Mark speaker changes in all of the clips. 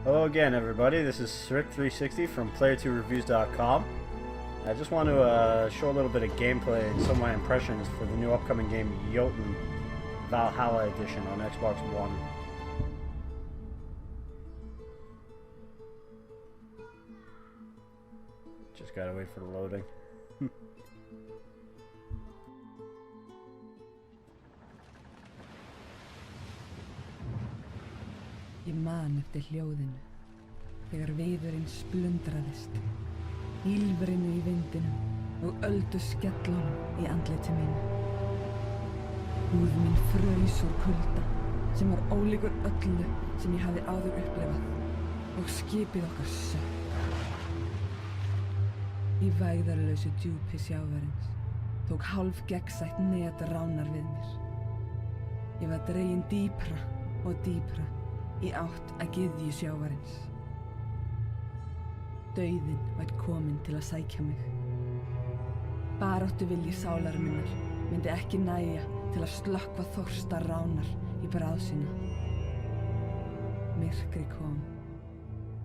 Speaker 1: Hello again, everybody. This is Rick360 from Player2Reviews.com. I just want to show a little bit of gameplay and some of my impressions for the new upcoming game, Jotun Valhalla Edition on Xbox One. Just gotta wait for the loading.
Speaker 2: Ég man eftir hljóðinu, þegar viðurinn splundraðist, ýlfrinu í vindinum og öldu skellunum í andliti mínu. Húð mín fraus úr kulda, sem var ólíkur öllu sem ég hafði áður upplifað, og skipið okkar sökk. Í vægðarlausu djúpi sjávarins tók hálf gegnsætt net ránar við mér. Ég var dregin dýpra og dýpra í átt að gyðju sjávarins. Dauðinn var kominn til að sækja mig. Baráttuvilji sálar minnar myndi ekki nægja til að slökkva þorsta ránar í bráð sína. Myrkri kom,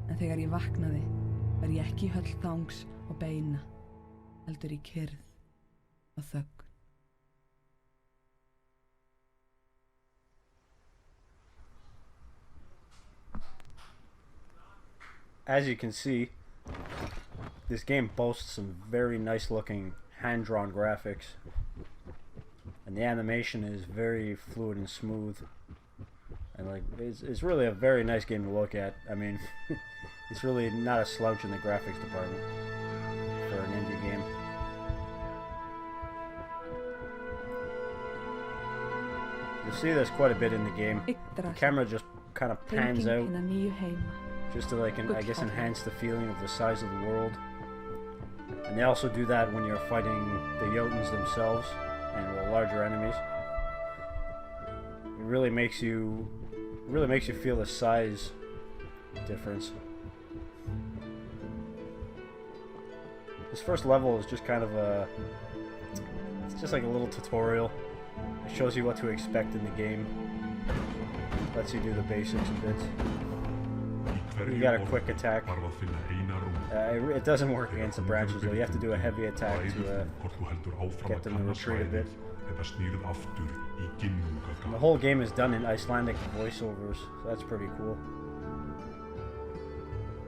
Speaker 2: en þegar ég vaknaði var ég ekki í höll þangs og beina, heldur í kyrrð og þögn.
Speaker 1: As you can see, this game boasts some very nice looking hand-drawn graphics, and the animation is very fluid and smooth, and like it's really a very nice game to look at. I mean, it's really not a slouch in the graphics department for an indie game. You'll see this quite a bit in the game. The camera just kind of pans out just to, like, I guess, enhance the feeling of the size of the world. And they also do that when you're fighting the Jotuns themselves and the larger enemies. It really makes you feel the size difference. This first level is just kind of it's just like a little tutorial. It shows you what to expect in the game. Lets you do the basics a bit. You got a quick attack. It doesn't work against the branches though. You have to do a heavy attack to get them to retreat a bit. And the whole game is done in Icelandic voiceovers, so that's pretty cool.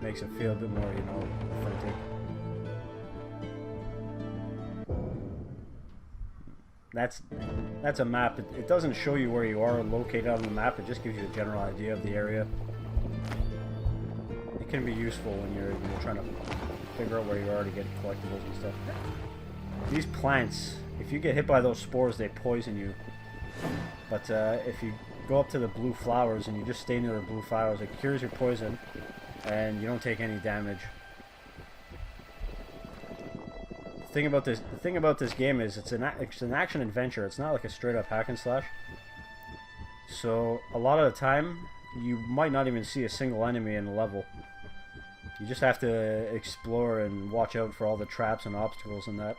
Speaker 1: Makes it feel a bit more, you know, authentic. That's a map. It doesn't show you where you are located on the map. It just gives you a general idea of the area. It can be useful when you're trying to figure out where you are to get collectibles and stuff. These plants, if you get hit by those spores, they poison you. But if you go up to the blue flowers and you just stay near the blue flowers, it cures your poison, and you don't take any damage. The thing about this game is it's an action adventure. It's not like a straight up hack and slash. So a lot of the time, you might not even see a single enemy in the level. You just have to explore and watch out for all the traps and obstacles and that.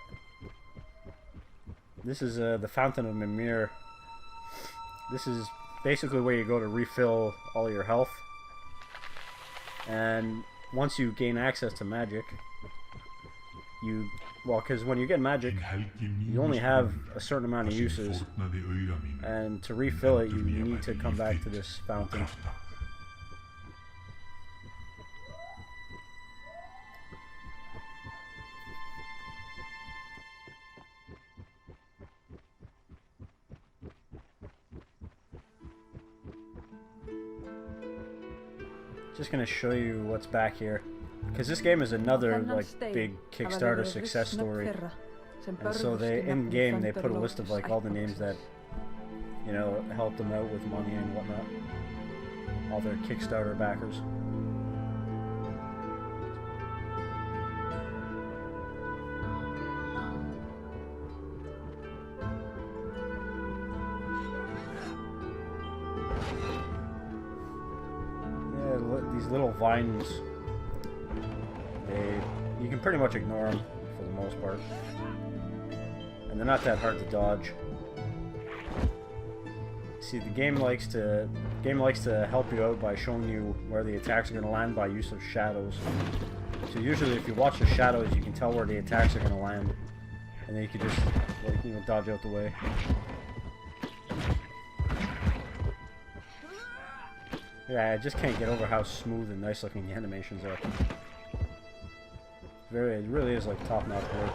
Speaker 1: This is the Fountain of Mimir. This is basically where you go to refill all your health. And once you gain access to magic, because when you get magic, you only have a certain amount of uses, and to refill it, you need to come back to this fountain. Just gonna show you what's back here, because this game is another like big Kickstarter success story, and so in game they put a list of like all the names that, you know, helped them out with money and whatnot, all their Kickstarter backers. These little vines, you can pretty much ignore them for the most part, and they're not that hard to dodge. See, the game likes to game likes to help you out by showing you where the attacks are going to land by use of shadows. So usually if you watch the shadows, you can tell where the attacks are going to land. And then you can just, like, you know, dodge out the way. Yeah, I just can't get over how smooth and nice looking the animations are. It really is like top-notch work.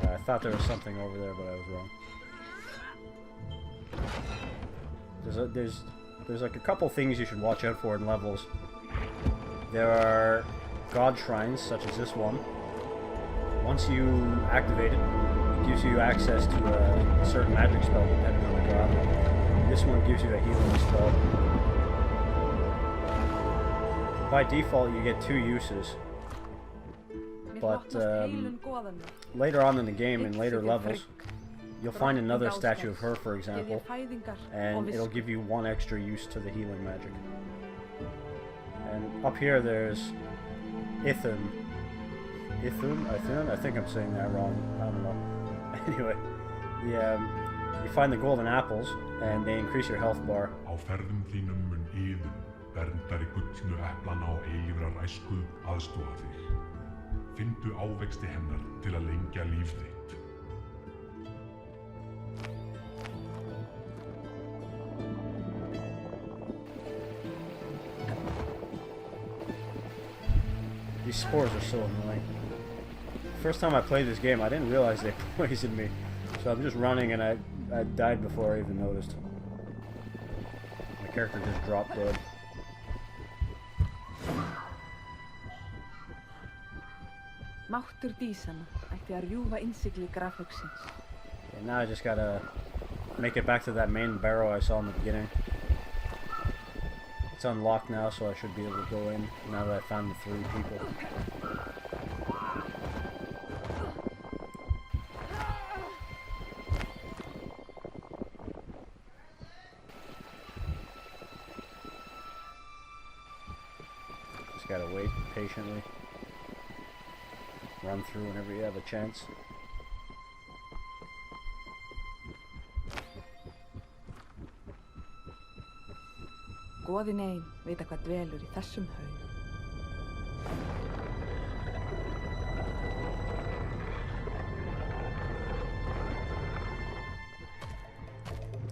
Speaker 1: I thought there was something over there, but I was wrong. There's like a couple things you should watch out for in levels. There are god shrines, such as this one. Once you activate it, it gives you access to a certain magic spell depending on the god. This one gives you a healing spell. By default, you get 2 uses. But later on in the game, in later levels, you'll find another statue of her, for example, and it'll give you 1 extra use to the healing magic. And up here there's Ithun, I think I'm saying that wrong, I don't know. Anyway, you find the golden apples, and they increase your health bar.
Speaker 3: Á ferðum þínum mun Iðunn, verndari gullnu eplana og eilífrar æsku, aðstoða þig. Finndu ávexti hennar til að lengja líf þitt.
Speaker 1: These spores are so annoying. First time I played this game, I didn't realize they poisoned me. So I'm just running and I died before I even noticed. My character just dropped dead.
Speaker 2: Máttur dísanna ætti að rjúfa innsigli grafhauksins.
Speaker 1: Okay, now I just gotta make it back to that main barrow I saw in the beginning. It's unlocked now, so I should be able to go in now that I found the 3 people. Just gotta wait patiently. Run through whenever you have a chance.
Speaker 2: Goðin ein veit hvað dvelur í þessum haug.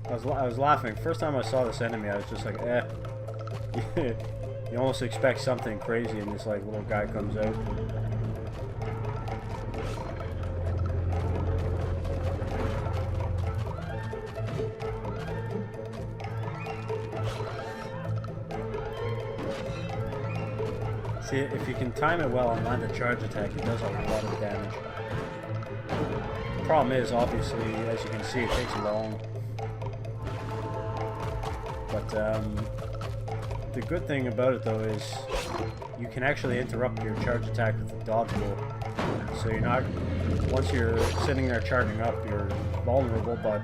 Speaker 1: I was laughing. First time I saw this enemy, I was just like, eh. You almost expect something crazy, and this like little guy comes out. See, if you can time it well and land a charge attack, it does a lot of damage. The problem is, obviously, as you can see, it takes long. But the good thing about it, though, is you can actually interrupt your charge attack with the dodge roll. So you're not, once you're sitting there charging up, you're vulnerable, but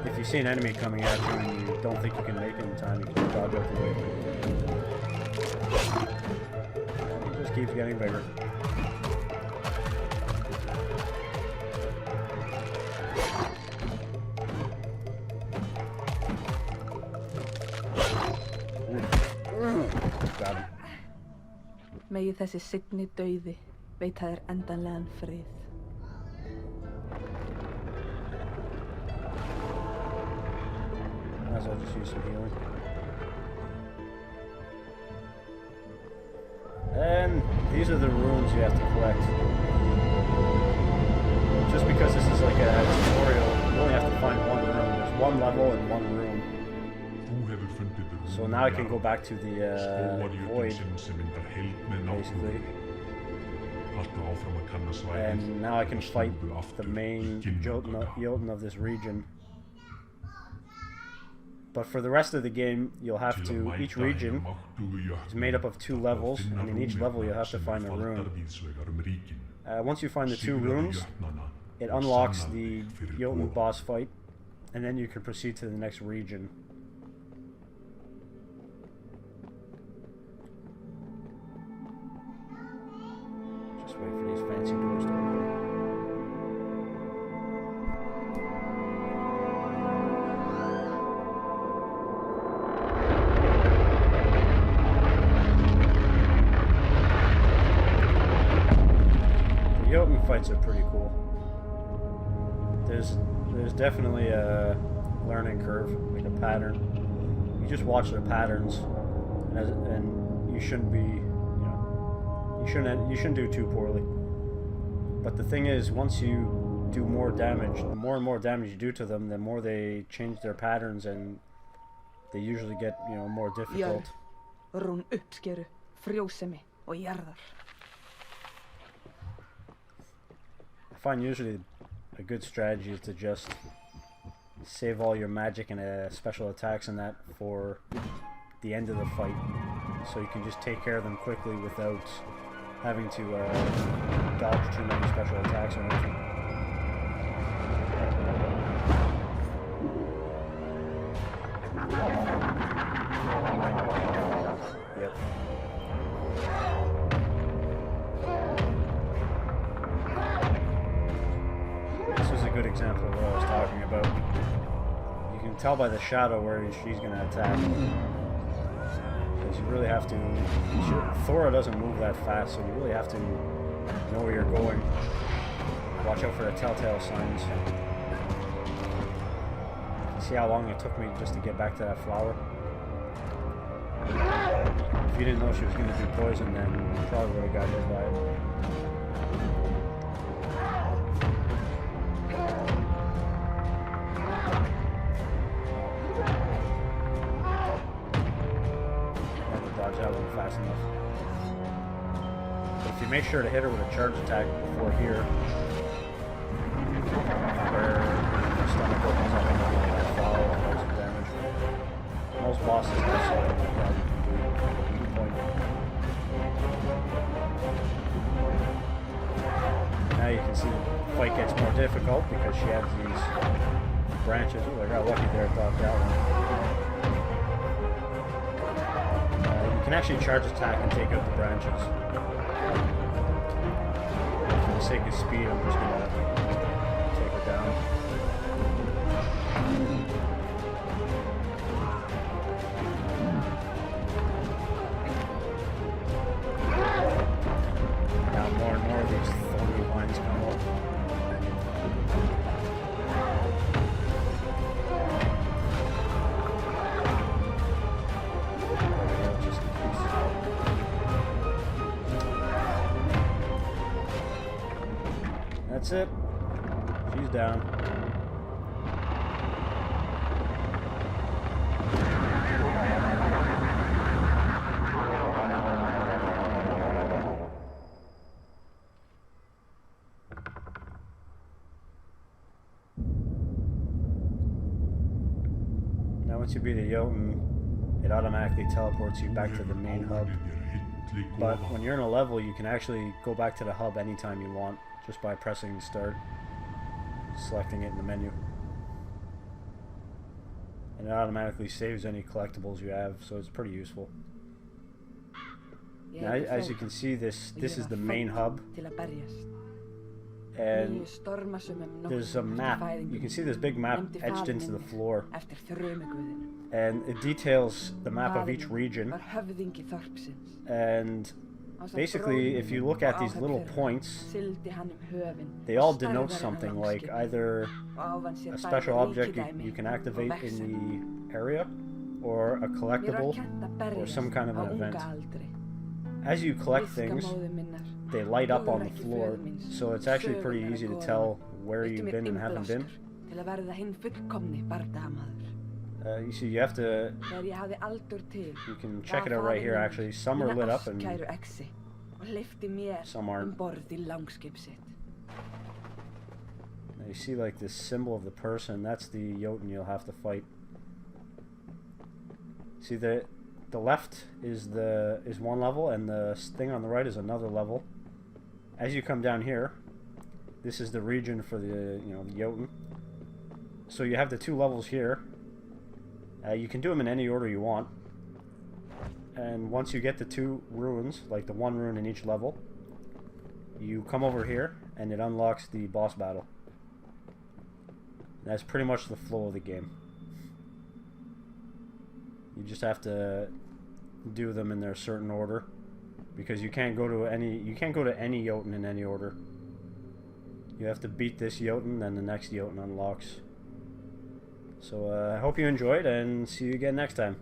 Speaker 1: if you see an enemy coming at you and you don't think you can make it in time, you can dodge out the way. Keeps getting bigger. Got him.
Speaker 2: Megi þessi signi dauði veita þér endanlegan frið.
Speaker 1: Might as well just use some healing. And these are the runes you have to collect. Just because this is like a tutorial, you only have to find 1 rune. There's 1 level and 1 rune. So now I can go back to the void, basically. And now I can fight the main Jotun of this region. But for the rest of the game, you'll have to, each region is made up of 2 levels, and in each level you'll have to find a rune. Once you find the 2 runes, it unlocks the Jotun boss fight, and then you can proceed to the next region. Jotun fights are pretty cool. There's definitely a learning curve, like a pattern. You just watch their patterns, and you shouldn't be, you shouldn't do too poorly. But the thing is, once you do more damage, the more and more damage you do to them, the more they change their patterns, and they usually get, more difficult.
Speaker 2: Rún uppskeru, frjósemi og jarðar.
Speaker 1: I find usually a good strategy is to just save all your magic and special attacks and that for the end of the fight, so you can just take care of them quickly without having to dodge too many special attacks or anything. Yep. This was a good example of what I was talking about. You can tell by the shadow where she's going to attack. Because you really have to... Thora doesn't move that fast, so you really have to know where you're going. Watch out for the telltale signs. See how long it took me just to get back to that flower? If you didn't know she was going to do poison, then you probably would have got hit by it. Fast enough. But if you make sure to hit her with a charge attack before here, where her stomach opens up and her fall and does some damage. Most bosses have something like that you can do with a weak point. Now you can see the fight gets more difficult because she has these branches. Ooh, I got lucky there, thought that one. You can actually charge attack and take out the branches. For the sake of speed, I'm just gonna take her down. Now more and more of these thorny lines come up. That's it. She's down. Now once you beat a Jotun, it automatically teleports you back to the main hub. But when you're in a level, you can actually go back to the hub anytime you want, just by pressing start, selecting it in the menu. And it automatically saves any collectibles you have, so it's pretty useful. Now, as you can see, this is the main hub. And there's a map. You can see this big map etched into the floor. And it details the map of each region. And basically, if you look at these little points, they all denote something, like either a special object you can activate in the area, or a collectible, or some kind of an event. As you collect things, they light up on the floor, so it's actually pretty easy to tell where you've been and haven't been. You see, you have to... You can check it out right here, actually. Some are lit up and some aren't. Now you see, like, this symbol of the person. That's the Jotun you'll have to fight. See, the left is one level, and the thing on the right is another level. As you come down here, this is the region for the the Jotun. So you have the two levels here. You can do them in any order you want. And once you get the two runes, like the one rune in each level, you come over here and it unlocks the boss battle. And that's pretty much the flow of the game. You just have to do them in their certain order, because you can't go to any Jotun in any order. You have to beat this Jotun, then the next Jotun unlocks. So I hope you enjoyed, and see you again next time.